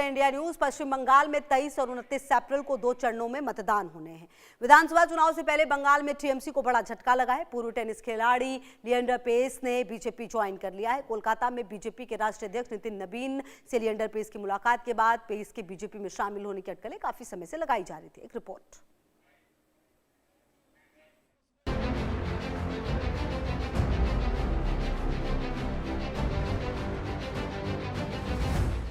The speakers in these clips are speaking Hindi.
रहे इंडिया न्यूज। पश्चिम बंगाल में 23 और 29 अप्रैल को 2 चरणों में मतदान होने हैं। विधानसभा चुनाव से पहले बंगाल में टीएमसी को बड़ा झटका लगा है। पूर्व टेनिस खिलाड़ी लिएंडर पेस ने बीजेपी ज्वाइन कर लिया है। कोलकाता में बीजेपी के राष्ट्रीय अध्यक्ष नितिन नवीन से लिएंडर पेस की मुलाकात के बाद पेस के बीजेपी में शामिल होने की अटकलें काफी समय से लगाई जा रही थी। एक रिपोर्ट।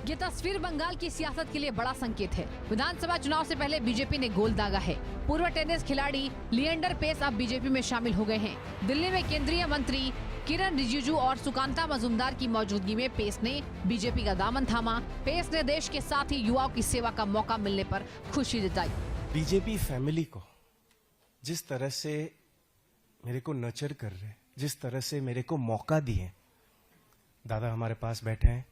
ये तस्वीर बंगाल की सियासत के लिए बड़ा संकेत है। विधानसभा चुनाव से पहले बीजेपी ने गोल दागा है। पूर्व टेनिस खिलाड़ी लिएंडर पेस अब बीजेपी में शामिल हो गए हैं। दिल्ली में केंद्रीय मंत्री किरण रिजिजू और सुकांता मजूमदार की मौजूदगी में पेस ने बीजेपी का दामन थामा। पेस ने देश के साथ ही युवाओं की सेवा का मौका मिलने पर खुशी जताई। बीजेपी फैमिली को जिस तरह से मेरे को नर्चर कर रहे, जिस तरह से मेरे को मौका दिए, दादा हमारे पास बैठे हैं।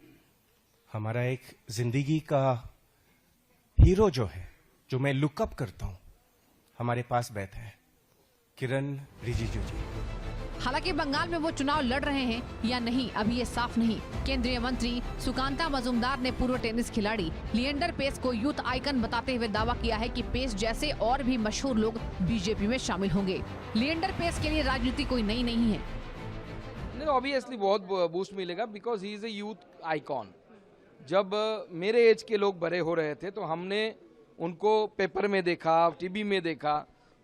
हमारा एक जिंदगी का हीरो जो है, जो मैं लुकअप करता हूं, हमारे पास बैठे हैं, किरण रिजिजू जी। हालांकि बंगाल में वो चुनाव लड़ रहे हैं या नहीं अभी ये साफ नहीं। केंद्रीय मंत्री सुकांता मजूमदार ने पूर्व टेनिस खिलाड़ी लिएंडर पेस को यूथ आइकन बताते हुए दावा किया है कि पेस जैसे और भी मशहूर लोग बीजेपी में शामिल होंगे। लिएंडर पेस के लिए राजनीति कोई नई नहीं है। ऑब्वियसली बहुत बूस्ट मिलेगा because he is a youth icon. जब मेरे एज के लोग बड़े हो रहे थे तो हमने उनको पेपर में देखा, टीवी में देखा,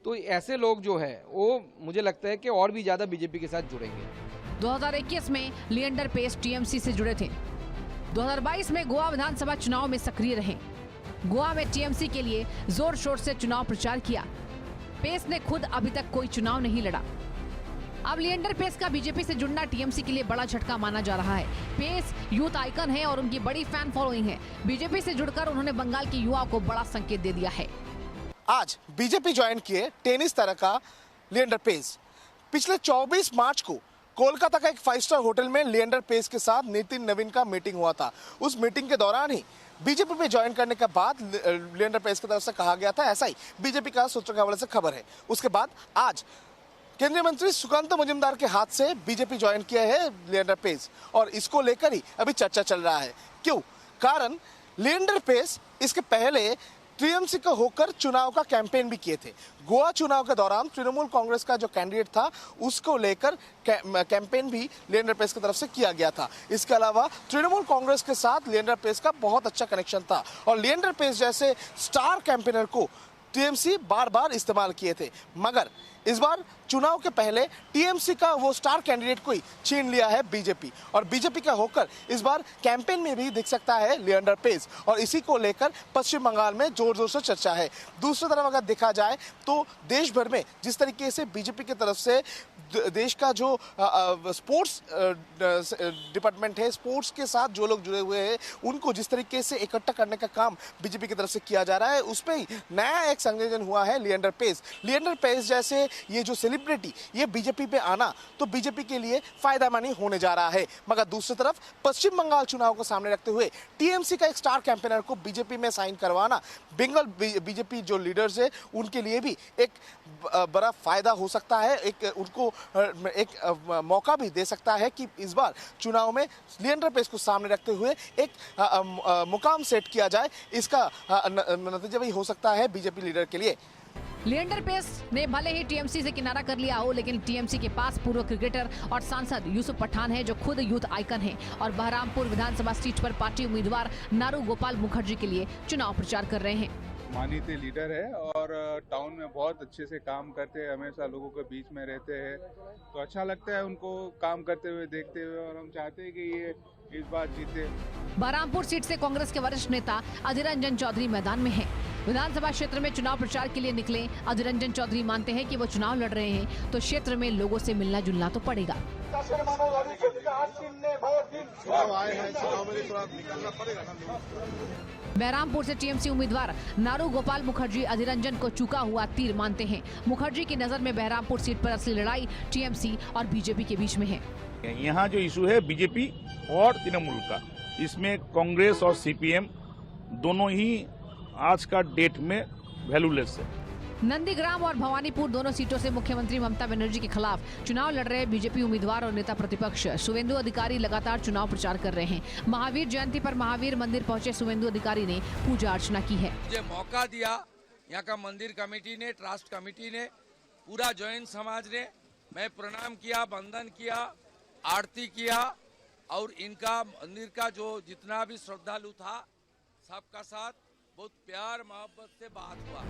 तो ऐसे लोग जो है वो मुझे लगता है कि और भी ज्यादा बीजेपी के साथ जुड़ेंगे। 2021 में लिएंडर पेस टीएमसी से जुड़े थे। 2022 में गोवा विधानसभा चुनाव में सक्रिय रहे। गोवा में टीएमसी के लिए जोर शोर से चुनाव प्रचार किया। पेस ने खुद अभी तक कोई चुनाव नहीं लड़ा। अब लिएंडर पेस का बीजेपी से जुड़ना टीएमसी के लिए बड़ा झटका माना जा रहा है। पेस यूथ आइकन है और उनकी बड़ी फैन फॉलोइंग है। बीजेपी से जुड़कर उन्होंने बंगाल के युवाओं को बड़ा संकेत दे दिया है। आज बीजेपी ज्वाइन किए टेनिस तारका लिएंडर पेस। पिछले 24 मार्च को कोलकाता का एक 5 स्टार होटल में लिएंडर पेस के साथ नितिन नवीन का मीटिंग हुआ था। उस मीटिंग के दौरान ही बीजेपी में ज्वाइन करने के बाद लिएंडर पेस की तरफ से कहा गया था, ऐसा ही बीजेपी का सूत्रों के हवाले से खबर है। उसके बाद आज केंद्रीय मंत्री सुकांता मजूमदार के हाथ से बीजेपी ज्वाइन किया है लिएंडर पेस, और इसको लेकर ही अभी चर्चा चल रहा है। क्यों? कारण लिएंडर पेस इसके पहले टीएमसी का होकर चुनाव का कैंपेन भी किए थे। गोवा चुनाव के दौरान तृणमूल कांग्रेस का जो कैंडिडेट था उसको लेकर कैंपेन भी लिएंडर पेस की तरफ से किया गया था। इसके अलावा तृणमूल कांग्रेस के साथ लिएंडर पेस का बहुत अच्छा कनेक्शन था और लिएंडर पेस जैसे स्टार कैंपेनर को टीएमसी बार बार इस्तेमाल किए थे। मगर इस बार चुनाव के पहले टीएमसी का वो स्टार कैंडिडेट को ही छीन लिया है बीजेपी, और बीजेपी का होकर इस बार कैंपेन में भी दिख सकता है लिएंडर पेस, और इसी को लेकर पश्चिम बंगाल में जोर जोर से चर्चा है। दूसरी तरफ अगर देखा जाए तो देश भर में जिस तरीके से बीजेपी की तरफ से देश का जो स्पोर्ट्स डिपार्टमेंट है, स्पोर्ट्स के साथ जो लोग जुड़े हुए हैं, उनको जिस तरीके से इकट्ठा करने का काम बीजेपी की तरफ से किया जा रहा है, उस पर ही नया एक संयोजन हुआ है लिएंडर पेस। लिएंडर पेस जैसे ये जो सेलिब्रिटी ये बीजेपी पे आना तो बीजेपी के लिए फायदा मानी होने जा रहा है। मगर दूसरी तरफ पश्चिम बंगाल चुनाव को सामने रखते हुए टीएमसी का एक स्टार कैंपेनर को बीजेपी में साइन करवाना बंगाल बीजेपी जो लीडर्स है उनके लिए भी एक बड़ा फायदा हो सकता है। एक उनको एक मौका भी दे सकता है कि इस बार चुनाव में लिएंडर पेस को सामने रखते हुए एक मुकाम सेट किया जाए। इसका नतीजा भी हो सकता है बीजेपी लीडर के लिए। लिएंडर पेस ने भले ही टीएमसी से किनारा कर लिया हो, लेकिन टीएमसी के पास पूर्व क्रिकेटर और सांसद यूसुफ पठान है जो खुद यूथ आइकन है और बहरामपुर विधानसभा सीट पर पार्टी उम्मीदवार नारू गोपाल मुखर्जी के लिए चुनाव प्रचार कर रहे हैं। मानीते लीडर है और टाउन में बहुत अच्छे से काम करते हैं, हमेशा लोगों के बीच में रहते हैं, तो अच्छा लगता है उनको काम करते हुए देखते हुए, और हम चाहते हैं कि ये इस बार जीते। बहरामपुर सीट से कांग्रेस के वरिष्ठ नेता अधीर रंजन चौधरी मैदान में हैं। विधानसभा क्षेत्र में चुनाव प्रचार के लिए निकले अधीर रंजन चौधरी मानते हैं कि वो चुनाव लड़ रहे हैं तो क्षेत्र में लोगों से मिलना जुलना तो पड़ेगा। बहरामपुर से टीएमसी उम्मीदवार नारू गोपाल मुखर्जी अधीर रंजन को चूका हुआ तीर मानते हैं। मुखर्जी की नजर में बहरामपुर सीट पर असली लड़ाई टीएमसी और बीजेपी के बीच में है। यहाँ जो इशू है बीजेपी और तृणमूल का, इसमें कांग्रेस और सीपीएम दोनों ही आज का डेट में वैल्यूलेस है। नंदीग्राम और भवानीपुर दोनों सीटों से मुख्यमंत्री ममता बनर्जी के खिलाफ चुनाव लड़ रहे बीजेपी उम्मीदवार और नेता प्रतिपक्ष शुवेंदु अधिकारी लगातार चुनाव प्रचार कर रहे हैं। महावीर जयंती पर महावीर मंदिर पहुंचे शुवेंदु अधिकारी ने पूजा अर्चना की है। मुझे मौका दिया, यहाँ का मंदिर कमेटी ने, ट्रस्ट कमेटी ने, पूरा जैन समाज ने, मैं प्रणाम किया, वंदन किया, आरती किया और इनका मंदिर का जो जितना भी श्रद्धालु था सबका साथ बहुत प्यार मोहब्बत से बात हुआ।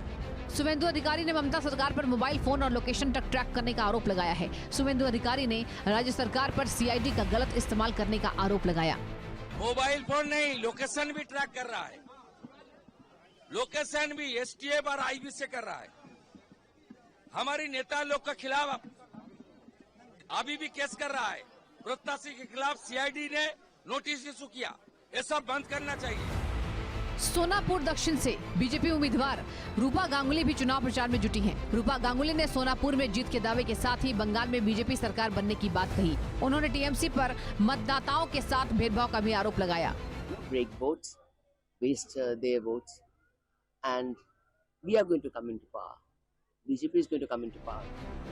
शुवेंदु अधिकारी ने ममता सरकार पर मोबाइल फोन और लोकेशन तक ट्रैक करने का आरोप लगाया है। शुवेंदु अधिकारी ने राज्य सरकार पर सीआईडी का गलत इस्तेमाल करने का आरोप लगाया। मोबाइल फोन नहीं, लोकेशन भी ट्रैक कर रहा है, लोकेशन भी एसटीएफ और आईबी से कर रहा है। हमारी नेता लोग के खिलाफ अभी भी केस कर रहा है। प्रत्याशी के खिलाफ सीआईडी ने नोटिस इशू किया, ये सब बंद करना चाहिए। सोनापुर दक्षिण से बीजेपी उम्मीदवार रूपा गांगुली भी चुनाव प्रचार में जुटी हैं। रूपा गांगुली ने सोनापुर में जीत के दावे के साथ ही बंगाल में बीजेपी सरकार बनने की बात कही। उन्होंने टीएमसी पर मतदाताओं के साथ भेदभाव का भी आरोप लगाया। break votes, waste their votes, and we are going to come into power. BJP is going to come into power.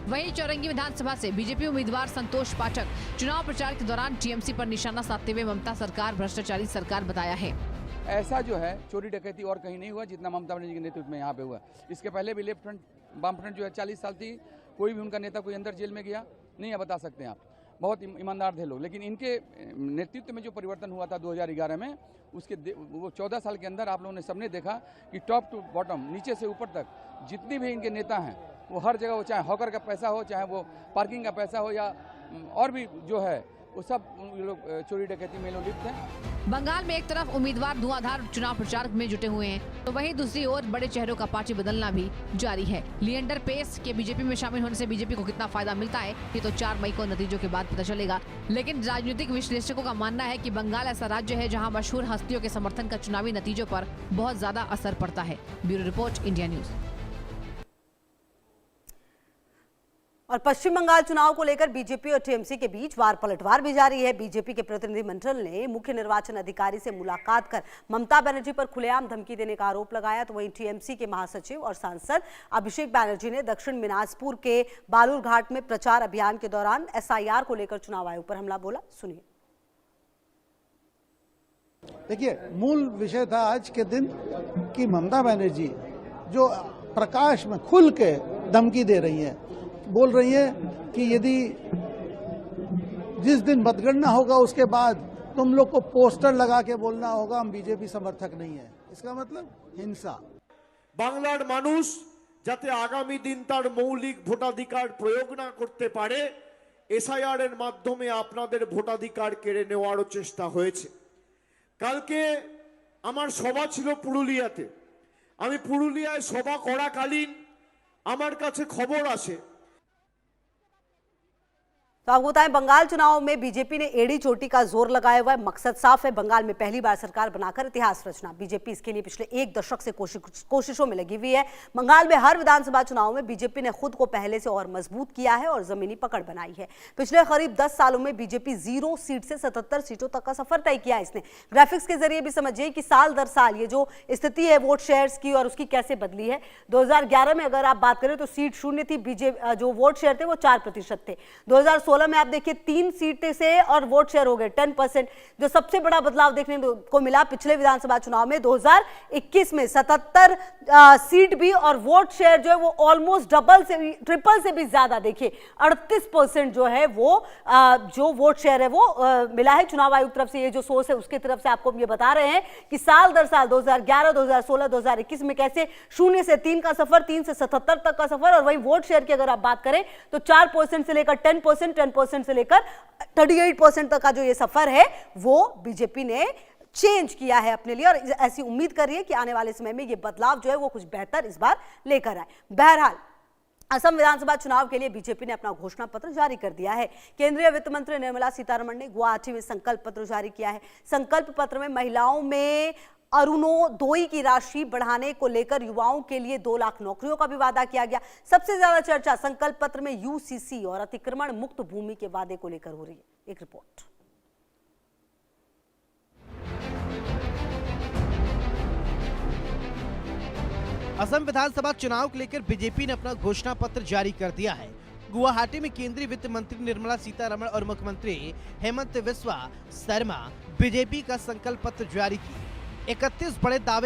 वहीं चौरंगी विधानसभा से बीजेपी उम्मीदवार संतोष पाठक चुनाव प्रचार के दौरान टीएमसी पर निशाना साधते हुए ममता सरकार भ्रष्टाचारी सरकार बताया है। ऐसा जो है चोरी डकैती और कहीं नहीं हुआ जितना ममता बनर्जी के नेतृत्व में यहाँ पे हुआ। इसके पहले भी लेफ्ट फ्रंट वाम फ्रंट जो है 40 साल थी, कोई भी उनका नेता कोई अंदर जेल में गया नहीं है, बता सकते हैं आप। बहुत ईमानदार थे लोग, लेकिन इनके नेतृत्व में जो परिवर्तन हुआ था 2011 में, उसके वो 14 साल के अंदर आप लोगों ने सबने देखा कि टॉप टू बॉटम, नीचे से ऊपर तक जितने भी इनके नेता हैं वो हर जगह, वो चाहे हॉकर का पैसा हो, चाहे वो पार्किंग का पैसा हो या और भी जो है, वो सब लोग चोरी डकैती में लिप्त हैं। बंगाल में एक तरफ उम्मीदवार धुआंधार चुनाव प्रचार में जुटे हुए हैं, तो वहीं दूसरी ओर बड़े चेहरों का पार्टी बदलना भी जारी है। लिएंडर पेस के बीजेपी में शामिल होने से बीजेपी को कितना फायदा मिलता है, ये तो 4 मई को नतीजों के बाद पता चलेगा। लेकिन राजनीतिक विश्लेषकों का मानना है कि बंगाल ऐसा राज्य है जहाँ मशहूर हस्तियों के समर्थन का चुनावी नतीजों पर बहुत ज्यादा असर पड़ता है। Bureau report, India news. और पश्चिम बंगाल चुनाव को लेकर बीजेपी और टीएमसी के बीच वार पलटवार भी जारी है। बीजेपी के प्रतिनिधिमंडल ने मुख्य निर्वाचन अधिकारी से मुलाकात कर ममता बनर्जी पर खुलेआम धमकी देने का आरोप लगाया, तो वहीं टीएमसी के महासचिव और सांसद अभिषेक बैनर्जी ने दक्षिण मिनाजपुर के बालूरघाट में प्रचार अभियान के दौरान एसआईआर को लेकर चुनाव आयोग पर हमला बोला। सुनिए। देखिए, मूल विषय था आज के दिन कि ममता बनर्जी जो प्रकाश में खुल के धमकी दे रही है, बोल रही है कि यदि जिस दिन मतगणना होगा उसके बाद तुम लोग को पोस्टर लगा के बोलना होगा हम बीजेपी समर्थक नहीं है। इसका मतलब हिंसा। बांग्लार मानुष जाते आगामी दिन तार मौलिक भोटाधिकार प्रयोग ना करते पारे एसआईआर एर माध्यमे आपनादेर भोटाधिकार केड़े नेওয়ারও চেষ্টা হয়েছে। কালকে আমার সভা ছিল পুরুলিয়াতে। আমি পুরুলিয়ায় সভা করাকালীন আমার কাছে খবর আসে। तो आपको बताएं, बंगाल चुनाव में बीजेपी ने एड़ी चोटी का जोर लगाया हुआ है। मकसद साफ है, बंगाल में पहली बार सरकार बनाकर इतिहास रचना। बीजेपी इसके लिए पिछले 1 दशक से कोशिशों में लगी हुई है। बंगाल में हर विधानसभा चुनाव में बीजेपी ने खुद को पहले से और मजबूत किया है और जमीनी पकड़ बनाई है। पिछले करीब 10 सालों में बीजेपी 0 सीट से 77 सीटों तक का सफर तय किया है इसने। ग्राफिक्स के जरिए भी समझिए कि साल दर साल ये जो स्थिति है वोट शेयर्स की और उसकी कैसे बदली है। 2011 में अगर आप बात करें तो सीट शून्य थी, बीजेपी जो वोट शेयर थे वो 4% थे। 2016 में आप देखिए 3 सीटें से और वोट शेयर हो गए 10%। जो सबसे बड़ा बदलाव देखने को मिला पिछले विधानसभा चुनाव में 2021 में 77 सीट भी और वोट शेयर जो है वो ऑलमोस्ट डबल से भी, ट्रिपल से भी ज्यादा, देखिए 38% जो है वो जो वोट शेयर है वो मिला है। चुनाव आयोग तरफ से ये जो सोर्स है उसकी तरफ से आपको ये बता रहे हैं कि साल दर साल 2011, 2016, 2021 में कैसे 0 से 3 का सफर, 3 से 77 तक का सफर, और वही वोट शेयर की अगर आप बात करें तो 4% से लेकर 10%, 10% से लेकर 38% तक का जो ये सफर है वो बीजेपी ने चेंज किया है अपने लिए। और ऐसी उम्मीद कर रही है कि आने वाले समय में ये बदलाव जो है वो कुछ बेहतर इस बार लेकर आए। बहरहाल असम विधानसभा चुनाव के लिए बीजेपी ने अपना घोषणा पत्र जारी कर दिया है। केंद्रीय वित्त मंत्री निर्मला सीतारमण ने गुवाहाटी में संकल्प पत्र जारी किया है। संकल्प पत्र में महिलाओं में अरुणोदय की राशि बढ़ाने को लेकर युवाओं के लिए 2 लाख नौकरियों का भी वादा किया गया। सबसे ज्यादा चर्चा संकल्प पत्र में यूसीसी और अतिक्रमण मुक्त भूमि के वादे को लेकर हो रही है। एक रिपोर्ट। असम विधानसभा चुनाव को लेकर बीजेपी ने अपना घोषणा पत्र जारी कर दिया है। गुवाहाटी में केंद्रीय वित्त मंत्री निर्मला सीतारमण और मुख्यमंत्री हेमंत बिस्वा शर्मा बीजेपी का संकल्प पत्र जारी किए। 31 बड़े दावे